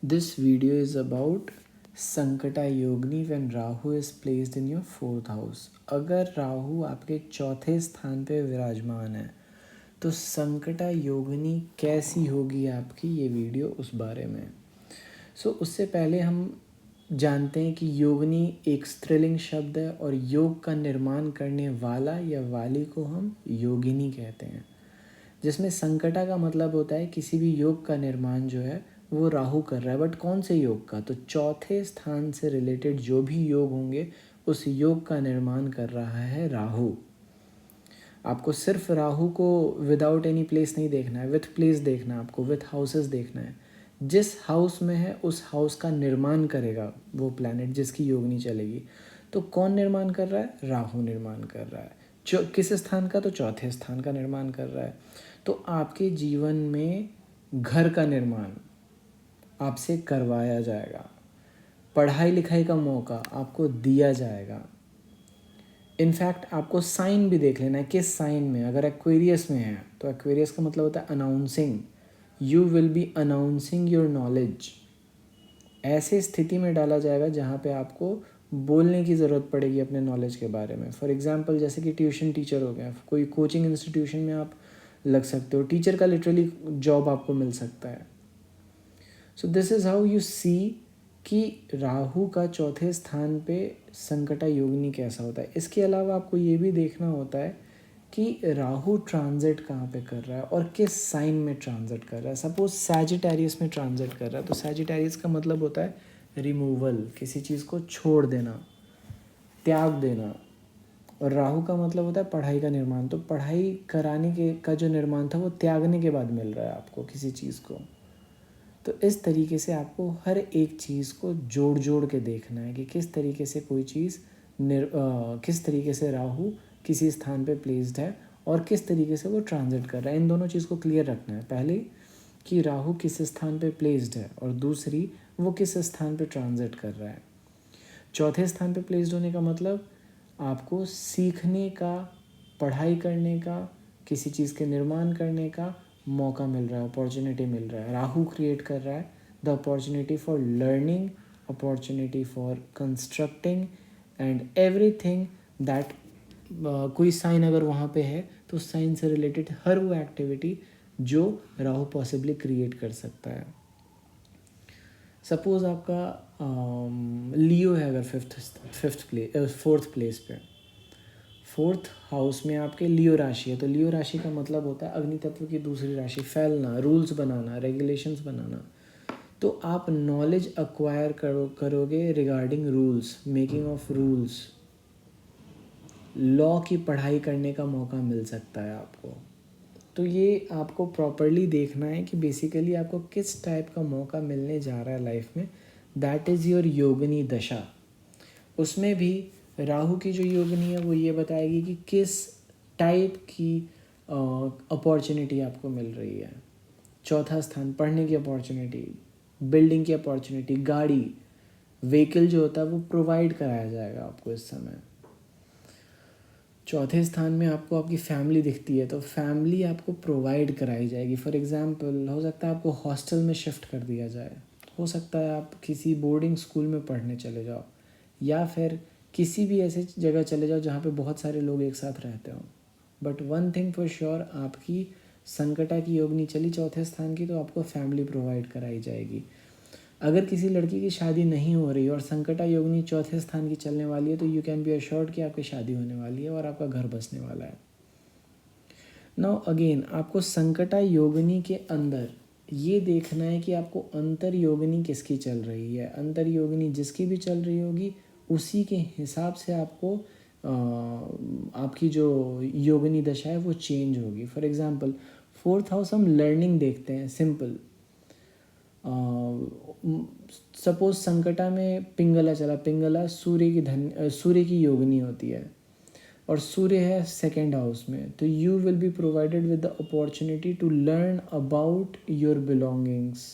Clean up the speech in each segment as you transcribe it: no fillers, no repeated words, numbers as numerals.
This video is about Sankata Yogini when Rahu is placed in your fourth house. अगर राहु आपके चौथे स्थान पे विराजमान है तो संकटा योगिनी कैसी होगी आपकी, ये वीडियो उस बारे में। उससे पहले हम जानते हैं कि योगिनी एक स्त्रीलिंग शब्द है और योग का निर्माण करने वाला या वाली को हम योगिनी कहते हैं, जिसमें संकटा का मतलब होता है किसी भी योग का निर्माण जो है वो राहु कर रहा है। बट कौन से योग का? तो चौथे स्थान से रिलेटेड जो भी योग होंगे उस योग का निर्माण कर रहा है राहु। आपको सिर्फ राहु को विदाउट एनी प्लेस नहीं देखना है, विथ प्लेस देखना है, आपको विथ हाउसेस देखना है। जिस हाउस में है उस हाउस का निर्माण करेगा वो प्लैनेट जिसकी योगिनी चलेगी। तो कौन निर्माण कर रहा है? राहु निर्माण कर रहा है। किस स्थान का? तो चौथे स्थान का निर्माण कर रहा है। तो आपके जीवन में घर का निर्माण आपसे करवाया जाएगा, पढ़ाई लिखाई का मौका आपको दिया जाएगा। इनफैक्ट आपको साइन भी देख लेना है किस साइन में। अगर एक्वेरियस में है तो एक्वेरियस का मतलब होता है announcing, you will B announcing your knowledge. ऐसे स्थिति में डाला जाएगा जहाँ पे आपको बोलने की ज़रूरत पड़ेगी अपने नॉलेज के बारे में। फॉर एग्जांपल जैसे कि ट्यूशन टीचर हो गया, कोई कोचिंग इंस्टीट्यूशन में आप लग सकते हो, टीचर का लिटरली जॉब आपको मिल सकता है। So this is how you see कि राहु का चौथे स्थान पे संकटा योगिनी कैसा होता है। इसके अलावा आपको ये भी देखना होता है कि राहु ट्रांजिट कहाँ पे कर रहा है और किस साइन में ट्रांजिट कर रहा है। सपोज सैजिटेरियस में ट्रांजिट कर रहा है तो सैजिटेरियस का मतलब होता है रिमूवल, किसी चीज़ को छोड़ देना, त्याग देना। और राहु का मतलब होता है पढ़ाई का निर्माण। तो पढ़ाई कराने के का जो निर्माण था वो त्यागने के बाद मिल रहा है आपको किसी चीज़ को। तो इस तरीके से आपको हर एक चीज़ को जोड़ जोड़ के देखना है कि किस तरीके से कोई चीज़ किस तरीके से राहु किसी स्थान पे प्लेस्ड है और किस तरीके से वो ट्रांजिट कर रहा है। इन दोनों चीज़ को क्लियर रखना है। पहले कि राहु किस स्थान पे प्लेस्ड है और दूसरी वो किस स्थान पे ट्रांजिट कर रहा है। चौथे स्थान पे प्लेस्ड होने का मतलब आपको सीखने का, पढ़ाई करने का, किसी चीज़ के निर्माण करने का मौका मिल रहा है, अपॉर्चुनिटी मिल रहा है। राहु क्रिएट कर रहा है the opportunity for learning, opportunity for constructing and everything that. कोई साइन अगर वहाँ पे है तो साइन से रिलेटेड हर वो एक्टिविटी जो राहु पॉसिबली क्रिएट कर सकता है। सपोज़ आपका लियो है अगर फोर्थ प्लेस पे, फोर्थ हाउस में आपके लियो राशि है, तो लियो राशि का मतलब होता है अग्नि तत्व की दूसरी राशि, फैलना, रूल्स बनाना, रेगुलेशंस बनाना। तो आप नॉलेज अक्वायर करोगे regarding rules, making of rules, law की पढ़ाई करने का मौका मिल सकता है आपको। तो ये आपको प्रॉपरली देखना है कि बेसिकली आपको किस टाइप का मौका मिलने जा रहा है लाइफ में। दैट इज़ योर योगिनी दशा। उसमें भी राहु की जो योगिनी है वो ये बताएगी कि किस टाइप की अपॉर्चुनिटी आपको मिल रही है। चौथा स्थान, पढ़ने की अपॉर्चुनिटी, बिल्डिंग की अपॉर्चुनिटी, गाड़ी, व्हीकल जो होता है वो प्रोवाइड कराया जाएगा आपको इस समय। चौथे स्थान में आपको आपकी फैमिली दिखती है तो फैमिली आपको प्रोवाइड कराई जाएगी। फॉर एग्ज़ाम्पल हो सकता है आपको हॉस्टल में शिफ्ट कर दिया जाए, हो सकता है आप किसी बोर्डिंग स्कूल में पढ़ने चले जाओ, या फिर किसी भी ऐसे जगह चले जाओ जहाँ पे बहुत सारे लोग एक साथ रहते हो। But one thing for sure, आपकी संकटा की योगिनी चली चौथे स्थान की तो आपको फैमिली प्रोवाइड कराई जाएगी। अगर किसी लड़की की शादी नहीं हो रही और संकटा योगिनी चौथे स्थान की चलने वाली है तो यू कैन बी अश्योर्ड कि आपकी शादी होने वाली है और आपका घर बसने वाला है। नाउ अगेन आपको संकटा योगिनी के अंदर ये देखना है कि आपको अंतर योगिनी किसकी चल रही है। अंतर योगिनी जिसकी भी चल रही होगी उसी के हिसाब से आपको आपकी जो योगिनी दशा है वो चेंज होगी। फॉर एग्जांपल फोर्थ हाउस हम लर्निंग देखते हैं, सिंपल। सपोज संकटा में पिंगला चला, पिंगला सूर्य की योगिनी होती है और सूर्य है सेकेंड हाउस में, तो you will be provided with the opportunity to learn about your belongings,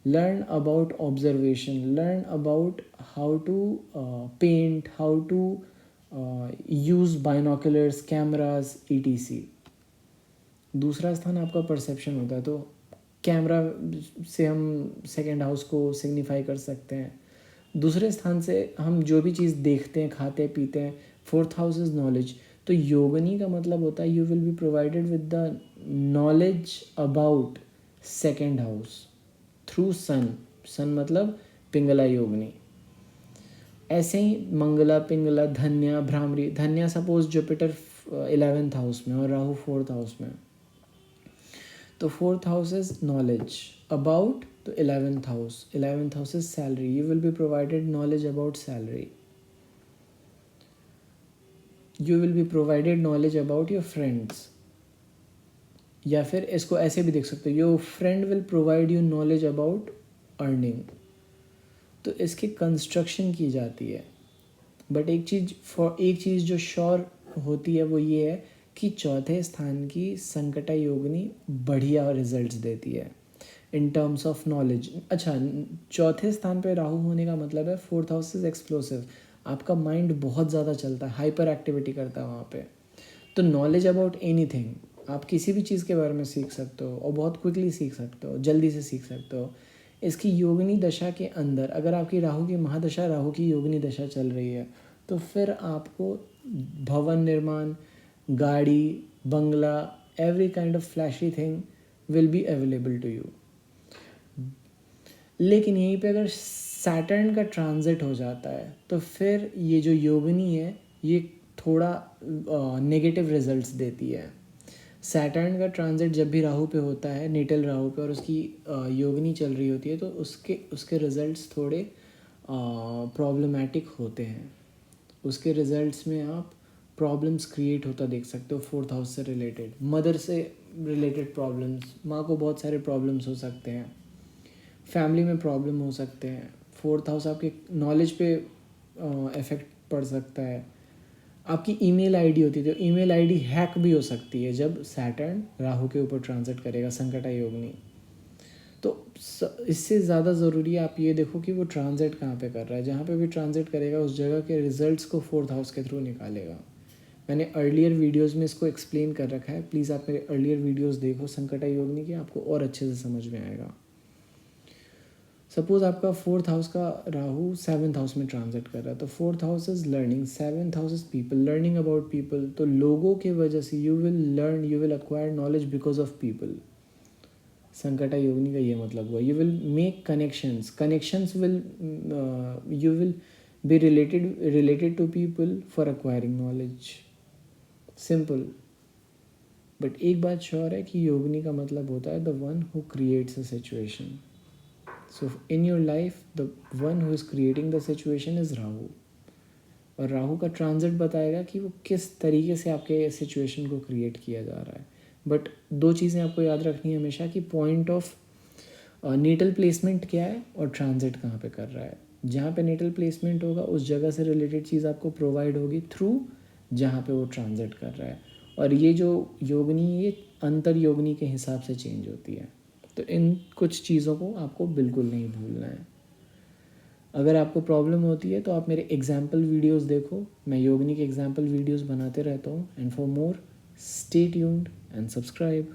learn about observation, learn about how to paint, how to use binoculars, cameras, etc. दूसरा स्थान आपका परसेप्शन होता है, तो कैमरा से हम सेकंड हाउस को सिग्निफाई कर सकते हैं। दूसरे स्थान से हम जो भी चीज़ देखते हैं, खाते पीते हैं। Fourth house is knowledge. तो योगनी का मतलब होता है you will be provided with the knowledge about second house through sun. Sun मतलब पिंगला योगनी। ऐसे ही मंगला, पिंगला, धन्या, भ्रामरी। धन्या सपोज जुपिटर 11th हाउस में और राहु 4th हाउस में, तो 4th house is knowledge about तो 11th house. 11th house is salary. You will be provided knowledge about salary. You will be provided knowledge about your friends, या फिर इसको ऐसे भी देख सकते हो, your friend will provide you knowledge about earning. तो इसकी कंस्ट्रक्शन की जाती है। बट एक चीज़ जो श्योर होती है वो ये है कि चौथे स्थान की संकटा योगिनी बढ़िया रिजल्ट्स देती है इन टर्म्स ऑफ नॉलेज। अच्छा, चौथे स्थान पे राहु होने का मतलब है फोर्थ हाउस इज एक्सप्लोसिव। आपका माइंड बहुत ज़्यादा चलता है, हाइपर एक्टिविटी करता है वहाँ पे। तो नॉलेज अबाउट एनीथिंग, आप किसी भी चीज़ के बारे में सीख सकते हो और बहुत क्विकली सीख सकते हो, जल्दी से सीख सकते हो। इसकी योगिनी दशा के अंदर अगर आपकी राहु की महादशा, राहु की योगिनी दशा चल रही है, तो फिर आपको भवन निर्माण, गाड़ी, बंगला, every kind of flashy thing will be available to you. लेकिन यहीं पे अगर सैटर्न का ट्रांजिट हो जाता है तो फिर ये जो योगिनी है ये थोड़ा नेगेटिव रिजल्ट्स देती है। सैटर्न का ट्रांजिट जब भी राहु पे होता है, नेटल राहु पे, और उसकी योगिनी चल रही होती है, तो उसके रिजल्ट्स थोड़े प्रॉब्लमेटिक होते हैं। उसके रिजल्ट्स में आप प्रॉब्लम्स क्रिएट होता देख सकते हो। फोर्थ हाउस से रिलेटेड, मदर से रिलेटेड प्रॉब्लम्स, माँ को बहुत सारे प्रॉब्लम्स हो सकते हैं, फैमिली में प्रॉब्लम हो सकते हैं। फोर्थ हाउस आपके नॉलेज पे इफेक्ट पड़ सकता है। आपकी ईमेल आईडी होती है, तो ईमेल आईडी हैक भी हो सकती है जब सैटर्न राहु के ऊपर ट्रांजिट करेगा, संकटा योगिनी। तो इससे ज़्यादा ज़रूरी है आप ये देखो कि वो ट्रांजिट कहाँ पे कर रहा है। जहाँ पे भी ट्रांजिट करेगा उस जगह के रिजल्ट्स को फोर्थ हाउस के थ्रू निकालेगा। मैंने अर्लियर वीडियोस में इसको एक्सप्लेन कर रखा है, प्लीज़ आप मेरे अर्लियर वीडियोस देखो संकटा योगिनी की, आपको और अच्छे से समझ में आएगा। सपोज आपका फोर्थ हाउस का राहु 7th हाउस में ट्रांजिट कर रहा है, तो fourth house is learning, 7th house is people, learning about people. तो लोगों के वजह से you will learn, you will acquire knowledge because of people. Sankata योगिनी का ये मतलब हुआ, you will make connections, connections will you will be related to people for acquiring knowledge. Simple. But एक बात श्योर है कि योगिनी का मतलब होता है the one who creates a situation. So in your life, the one who is creating the situation is Rahu. और राहु का ट्रांजिट बताएगा कि वो किस तरीके से आपके सिचुएशन को क्रिएट किया जा रहा है। बट दो चीज़ें आपको याद रखनी है हमेशा कि पॉइंट ऑफ नेटल प्लेसमेंट क्या है और ट्रांजिट कहाँ पे कर रहा है। जहाँ पे नेटल प्लेसमेंट होगा उस जगह से रिलेटेड चीज़ आपको प्रोवाइड होगी थ्रू जहाँ पे वो ट्रांजिट कर रहा है। और ये जो योगिनी, ये अंतर योगिनी के हिसाब से चेंज होती है। तो इन कुछ चीज़ों को आपको बिल्कुल नहीं भूलना है। अगर आपको प्रॉब्लम होती है तो आप मेरे एग्जाम्पल वीडियोस देखो, मैं योगिनी के एग्जाम्पल वीडियोस बनाते रहता हूँ। And for more stay tuned and subscribe.